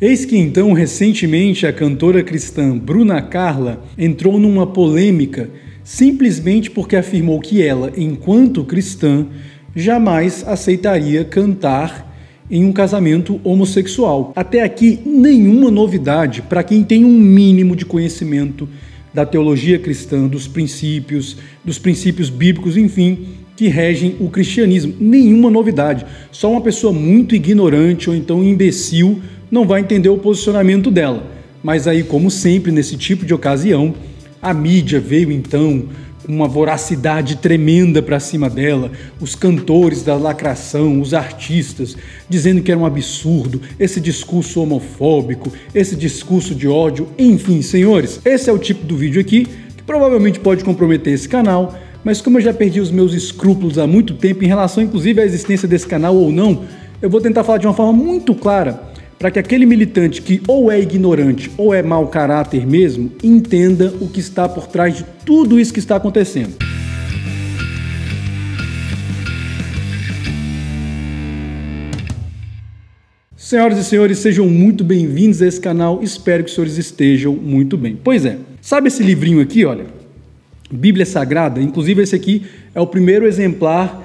Eis que então, recentemente, a cantora cristã Bruna Carla entrou numa polêmica simplesmente porque afirmou que ela, enquanto cristã, jamais aceitaria cantar em um casamento homossexual. Até aqui, nenhuma novidade para quem tem um mínimo de conhecimento da teologia cristã, dos princípios bíblicos, enfim, que regem o cristianismo. Nenhuma novidade. Só uma pessoa muito ignorante ou então imbecil não vai entender o posicionamento dela. Mas aí, como sempre, nesse tipo de ocasião, a mídia veio então com uma voracidade tremenda para cima dela, os cantores da lacração, os artistas, dizendo que era um absurdo esse discurso homofóbico, esse discurso de ódio, enfim, senhores, esse é o tipo do vídeo aqui que provavelmente pode comprometer esse canal, mas como eu já perdi os meus escrúpulos há muito tempo em relação inclusive à existência desse canal ou não, eu vou tentar falar de uma forma muito clara para que aquele militante que ou é ignorante ou é mau caráter mesmo, entenda o que está por trás de tudo isso que está acontecendo. Senhoras e senhores, sejam muito bem-vindos a esse canal, espero que os senhores estejam muito bem. Pois é, sabe esse livrinho aqui, olha, Bíblia Sagrada? Inclusive esse aqui é o primeiro exemplar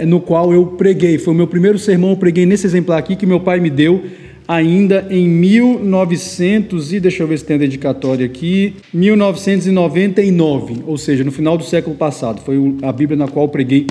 no qual eu preguei, foi o meu primeiro sermão, eu preguei nesse exemplar aqui que meu pai me deu ainda em 1900 e deixa eu ver se tem a dedicatória aqui, 1999, ou seja, no final do século passado, foi a Bíblia na qual eu preguei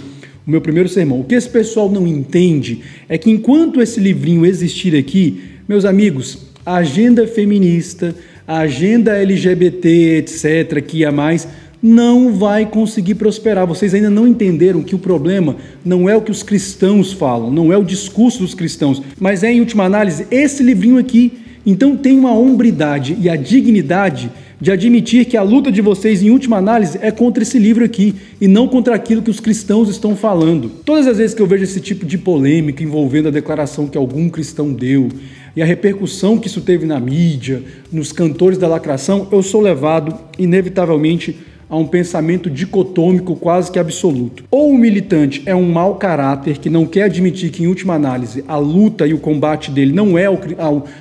o meu primeiro sermão. O que esse pessoal não entende é que enquanto esse livrinho existir aqui, meus amigos, a agenda feminista, a agenda LGBT, etc., que há mais, não vai conseguir prosperar. Vocês ainda não entenderam que o problema não é o que os cristãos falam, não é o discurso dos cristãos, mas é, em última análise, esse livrinho aqui. Então tem uma hombridade e a dignidade de admitir que a luta de vocês, em última análise, é contra esse livro aqui e não contra aquilo que os cristãos estão falando. Todas as vezes que eu vejo esse tipo de polêmica envolvendo a declaração que algum cristão deu e a repercussão que isso teve na mídia, nos cantores da lacração, eu sou levado, inevitavelmente, a um pensamento dicotômico quase que absoluto. Ou o militante é um mau caráter que não quer admitir que, em última análise, a luta e o combate dele não é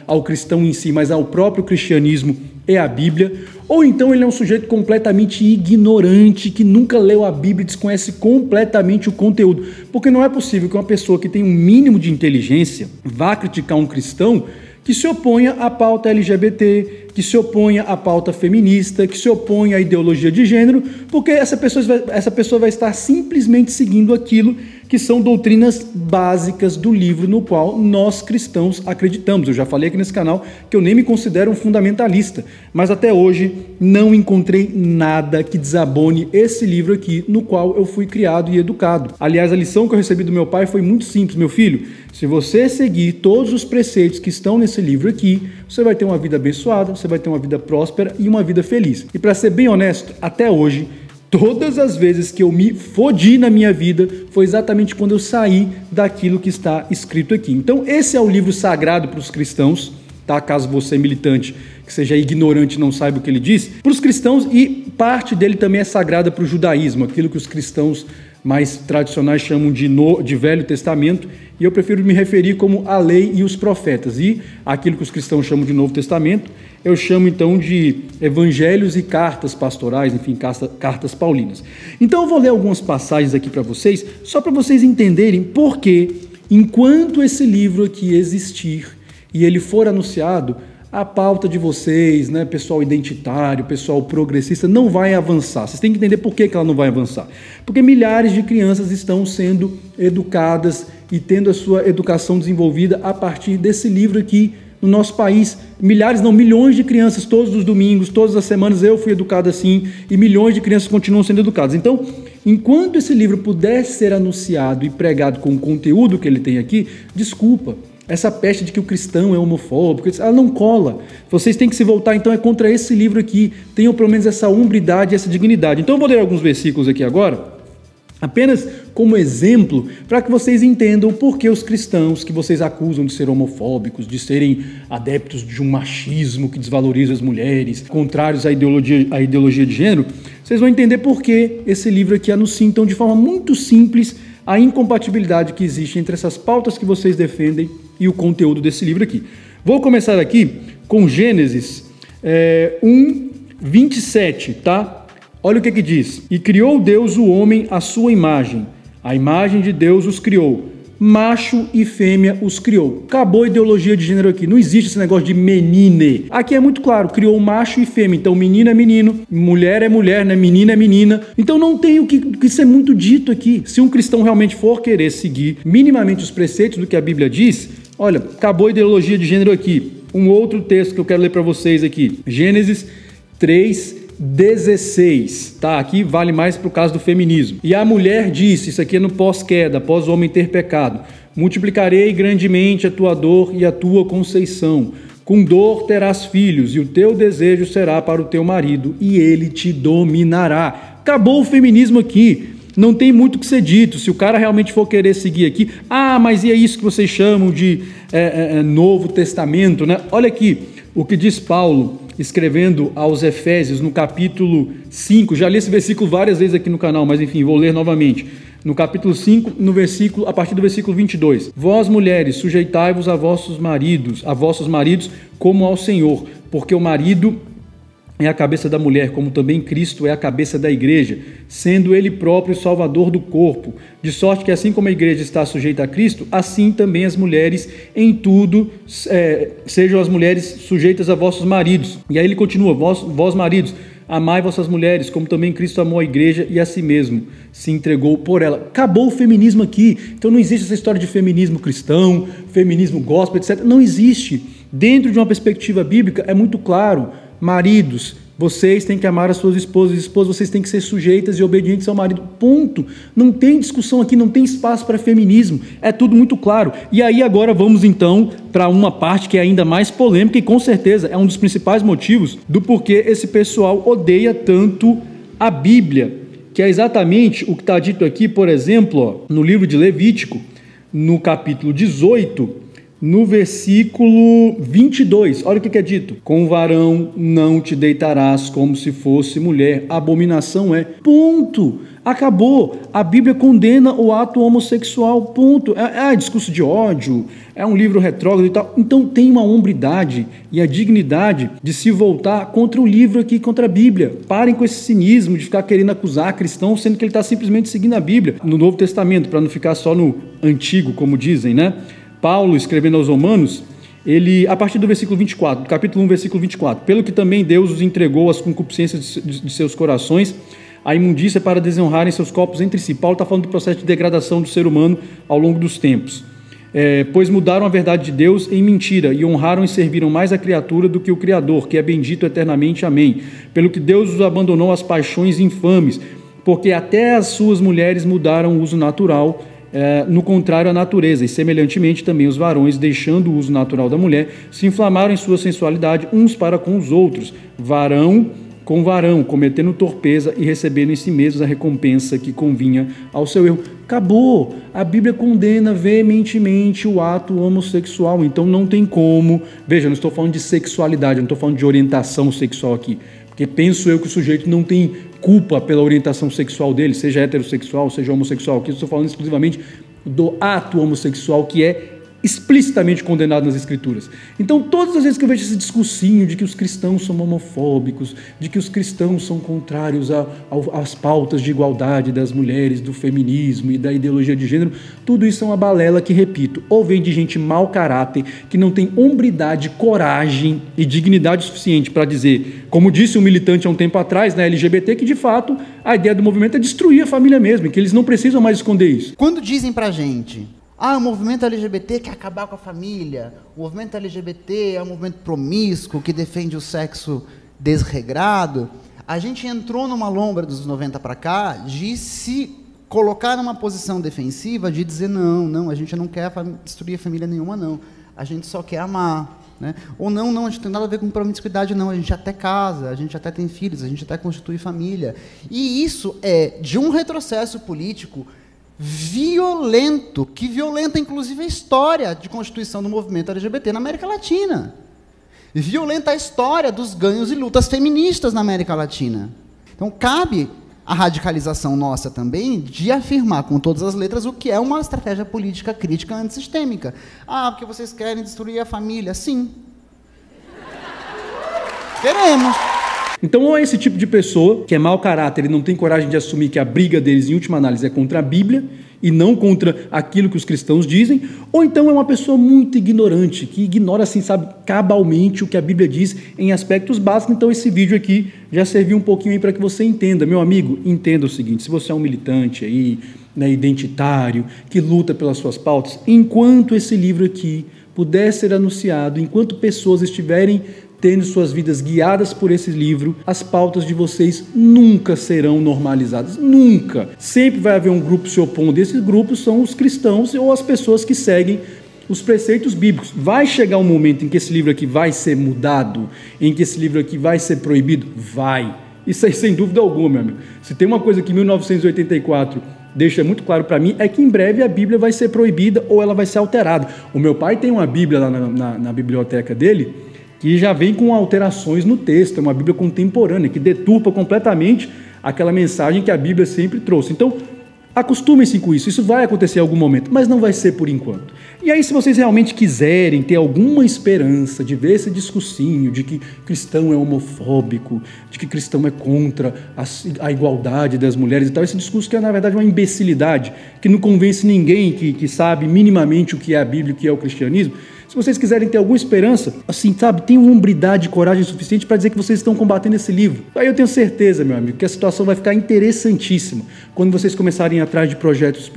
ao cristão em si, mas ao próprio cristianismo e à Bíblia, ou então ele é um sujeito completamente ignorante, que nunca leu a Bíblia e desconhece completamente o conteúdo. Porque não é possível que uma pessoa que tem um mínimo de inteligência vá criticar um cristão que se oponha à pauta LGBT, que se oponha à pauta feminista, que se oponha à ideologia de gênero, porque essa pessoa vai estar simplesmente seguindo aquilo que são doutrinas básicas do livro no qual nós cristãos acreditamos. Eu já falei aqui nesse canal que eu nem me considero um fundamentalista, mas até hoje não encontrei nada que desabone esse livro aqui no qual eu fui criado e educado. Aliás, a lição que eu recebi do meu pai foi muito simples: meu filho, se você seguir todos os preceitos que estão nesse livro aqui, você vai ter uma vida abençoada, você vai ter uma vida próspera e uma vida feliz. E para ser bem honesto, até hoje, todas as vezes que eu me fodi na minha vida foi exatamente quando eu saí daquilo que está escrito aqui. Então esse é o livro sagrado para os cristãos, tá? Caso você, militante, que seja ignorante e não saiba o que ele diz, para os cristãos, e parte dele também é sagrada para o judaísmo, aquilo que os cristãos mais tradicionais chamam de Velho Testamento, e eu prefiro me referir como a lei e os profetas, e aquilo que os cristãos chamam de Novo Testamento, eu chamo então de evangelhos e cartas pastorais, enfim, cartas paulinas. Então eu vou ler algumas passagens aqui para vocês, só para vocês entenderem por que, enquanto esse livro aqui existir e ele for anunciado, a pauta de vocês, né, pessoal identitário, pessoal progressista, não vai avançar. Vocês têm que entender por que ela não vai avançar. Porque milhares de crianças estão sendo educadas e tendo a sua educação desenvolvida a partir desse livro aqui no nosso país. Milhares, não, milhões de crianças, todos os domingos, todas as semanas eu fui educado assim, e milhões de crianças continuam sendo educadas. Então, enquanto esse livro puder ser anunciado e pregado com o conteúdo que ele tem aqui, desculpa, essa peste de que o cristão é homofóbico, ela não cola. Vocês têm que se voltar, então, é contra esse livro aqui. Tenham pelo menos essa hombridade, essa dignidade. Então eu vou ler alguns versículos aqui agora, apenas como exemplo, para que vocês entendam por que os cristãos que vocês acusam de ser homofóbicos, de serem adeptos de um machismo que desvaloriza as mulheres, contrários à ideologia de gênero, vocês vão entender por que esse livro aqui anuncia, então, de forma muito simples, a incompatibilidade que existe entre essas pautas que vocês defendem e o conteúdo desse livro aqui. Vou começar aqui com Gênesis 1:27, tá? Olha o que diz. E criou Deus o homem à sua imagem. A imagem de Deus os criou. Macho e fêmea os criou. Acabou a ideologia de gênero aqui. Não existe esse negócio de menine. Aqui é muito claro, criou macho e fêmea. Então menino é menino, mulher é mulher, né? Menina é menina. Então não tem o que ser muito dito aqui. Se um cristão realmente for querer seguir minimamente os preceitos do que a Bíblia diz, olha, acabou a ideologia de gênero aqui. Um outro texto que eu quero ler para vocês aqui. Gênesis 3:16, tá? Aqui vale mais para o caso do feminismo. E a mulher disse, isso aqui é no pós-queda, após o homem ter pecado: multiplicarei grandemente a tua dor e a tua conceição. Com dor terás filhos, e o teu desejo será para o teu marido, e ele te dominará. Acabou o feminismo aqui. Não tem muito o que ser dito. Se o cara realmente for querer seguir aqui, mas e é isso que vocês chamam de Novo Testamento, né? Olha aqui o que diz Paulo, escrevendo aos Efésios, no capítulo 5, já li esse versículo várias vezes aqui no canal, mas enfim, vou ler novamente. No capítulo 5, a partir do versículo 22. Vós, mulheres, sujeitai-vos a vossos maridos como ao Senhor, porque o marido é a cabeça da mulher, como também Cristo é a cabeça da igreja, sendo ele próprio o salvador do corpo, de sorte que assim como a igreja está sujeita a Cristo, assim também as mulheres em tudo sejam as mulheres sujeitas a vossos maridos. E aí ele continua: vós maridos, amai vossas mulheres, como também Cristo amou a igreja e a si mesmo se entregou por ela. Acabou o feminismo aqui. Então não existe essa história de feminismo cristão, feminismo gospel, etc. Não existe. Dentro de uma perspectiva bíblica é muito claro: maridos, vocês têm que amar as suas esposas, esposas, vocês têm que ser sujeitas e obedientes ao marido, ponto. Não tem discussão aqui, não tem espaço para feminismo, é tudo muito claro. E aí agora vamos então para uma parte que é ainda mais polêmica e com certeza é um dos principais motivos do porquê esse pessoal odeia tanto a Bíblia, que é exatamente o que está dito aqui, por exemplo, no livro de Levítico, no capítulo 18, no versículo 22, olha o que é dito: com o varão não te deitarás como se fosse mulher, abominação é. Ponto. Acabou. A Bíblia condena o ato homossexual, ponto. É discurso de ódio, é um livro retrógrado e tal. Então tem uma hombridade e a dignidade de se voltar contra o livro aqui, contra a Bíblia. Parem com esse cinismo de ficar querendo acusar cristão, sendo que ele está simplesmente seguindo a Bíblia. No Novo Testamento, para não ficar só no Antigo, como dizem, né? Paulo, escrevendo aos Romanos, ele, a partir do versículo 24, do capítulo 1, versículo 24, pelo que também Deus os entregou às concupiscências de seus corações, a imundícia para desonrarem seus corpos entre si. Paulo está falando do processo de degradação do ser humano ao longo dos tempos. Pois mudaram a verdade de Deus em mentira e honraram e serviram mais a criatura do que o Criador, que é bendito eternamente. Amém. Pelo que Deus os abandonou às paixões infames, porque até as suas mulheres mudaram o uso natural, no contrário à natureza, e semelhantemente também os varões, deixando o uso natural da mulher, se inflamaram em sua sensualidade uns para com os outros, varão com varão, cometendo torpeza e recebendo em si mesmos a recompensa que convinha ao seu erro. Acabou. A Bíblia condena veementemente o ato homossexual, então não tem como. Veja, eu não estou falando de sexualidade, eu não estou falando de orientação sexual aqui, porque penso eu que o sujeito não tem culpa pela orientação sexual dele, seja heterossexual, seja homossexual. Aqui eu estou falando exclusivamente do ato homossexual, que é explicitamente condenado nas Escrituras. Então, todas as vezes que eu vejo esse discursinho de que os cristãos são homofóbicos, de que os cristãos são contrários às pautas de igualdade das mulheres, do feminismo e da ideologia de gênero, tudo isso é uma balela que, repito, ou vem de gente mau caráter, que não tem hombridade, coragem e dignidade suficiente para dizer, como disse um militante há um tempo atrás, na LGBT, que de fato a ideia do movimento é destruir a família mesmo, e que eles não precisam mais esconder isso. Quando dizem pra gente: o movimento LGBT quer acabar com a família, o movimento LGBT é um movimento promíscuo que defende o sexo desregrado, a gente entrou numa lombra dos 90 para cá de se colocar numa posição defensiva, de dizer não, a gente não quer destruir a família nenhuma, não, a gente só quer amar, né? Ou não, a gente não tem nada a ver com promiscuidade, não, a gente até casa, a gente até tem filhos, a gente até constitui família. E isso é de um retrocesso político violento, que violenta inclusive a história de constituição do movimento LGBT na América Latina. Violenta a história dos ganhos e lutas feministas na América Latina. Então cabe a radicalização nossa também de afirmar com todas as letras o que é uma estratégia política crítica antissistêmica. Ah, porque vocês querem destruir a família? Sim. Queremos. Então, ou é esse tipo de pessoa que é mau caráter e não tem coragem de assumir que a briga deles, em última análise, é contra a Bíblia e não contra aquilo que os cristãos dizem, ou então é uma pessoa muito ignorante, que ignora, assim, sabe, cabalmente o que a Bíblia diz em aspectos básicos. Então, esse vídeo aqui já serviu um pouquinho aí para que você entenda. Meu amigo, entenda o seguinte: se você é um militante aí, né, identitário, que luta pelas suas pautas, enquanto esse livro aqui puder ser anunciado, enquanto pessoas estiverem tendo suas vidas guiadas por esse livro, as pautas de vocês nunca serão normalizadas. Nunca. Sempre vai haver um grupo se opondo. Esses grupos são os cristãos ou as pessoas que seguem os preceitos bíblicos. Vai chegar um momento em que esse livro aqui vai ser mudado, em que esse livro aqui vai ser proibido? Vai. Isso aí, sem dúvida alguma, meu amigo. Se tem uma coisa que 1984 deixa muito claro para mim, é que em breve a Bíblia vai ser proibida ou ela vai ser alterada. O meu pai tem uma Bíblia lá na biblioteca dele, que já vem com alterações no texto, é uma Bíblia contemporânea, que deturpa completamente aquela mensagem que a Bíblia sempre trouxe. Então, acostumem-se com isso, isso vai acontecer em algum momento, mas não vai ser por enquanto. E aí, se vocês realmente quiserem ter alguma esperança de ver esse discursinho de que cristão é homofóbico, de que cristão é contra a igualdade das mulheres e tal, esse discurso que é, na verdade, uma imbecilidade, que não convence ninguém que sabe minimamente o que é a Bíblia e o que é o cristianismo. Se vocês quiserem ter alguma esperança, assim, sabe, tenham hombridade e coragem suficiente para dizer que vocês estão combatendo esse livro. Aí eu tenho certeza, meu amigo, que a situação vai ficar interessantíssima quando vocês começarem a ir atrás de projetos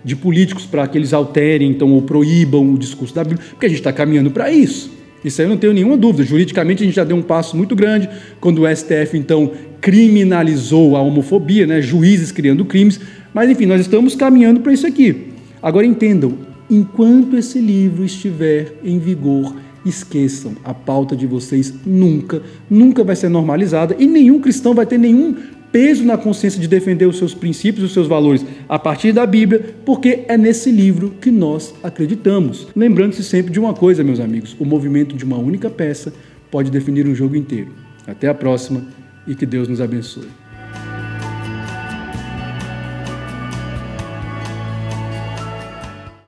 de políticos para que eles alterem, então, ou proíbam o discurso da Bíblia, porque a gente está caminhando para isso. Isso aí eu não tenho nenhuma dúvida. Juridicamente a gente já deu um passo muito grande quando o STF, então, criminalizou a homofobia, né? Juízes criando crimes, mas enfim, nós estamos caminhando para isso aqui. Agora entendam, enquanto esse livro estiver em vigor, esqueçam, a pauta de vocês nunca vai ser normalizada e nenhum cristão vai ter nenhum peso na consciência de defender os seus princípios, os seus valores a partir da Bíblia, porque é nesse livro que nós acreditamos. Lembrando-se sempre de uma coisa, meus amigos: o movimento de uma única peça pode definir um jogo inteiro. Até a próxima e que Deus nos abençoe.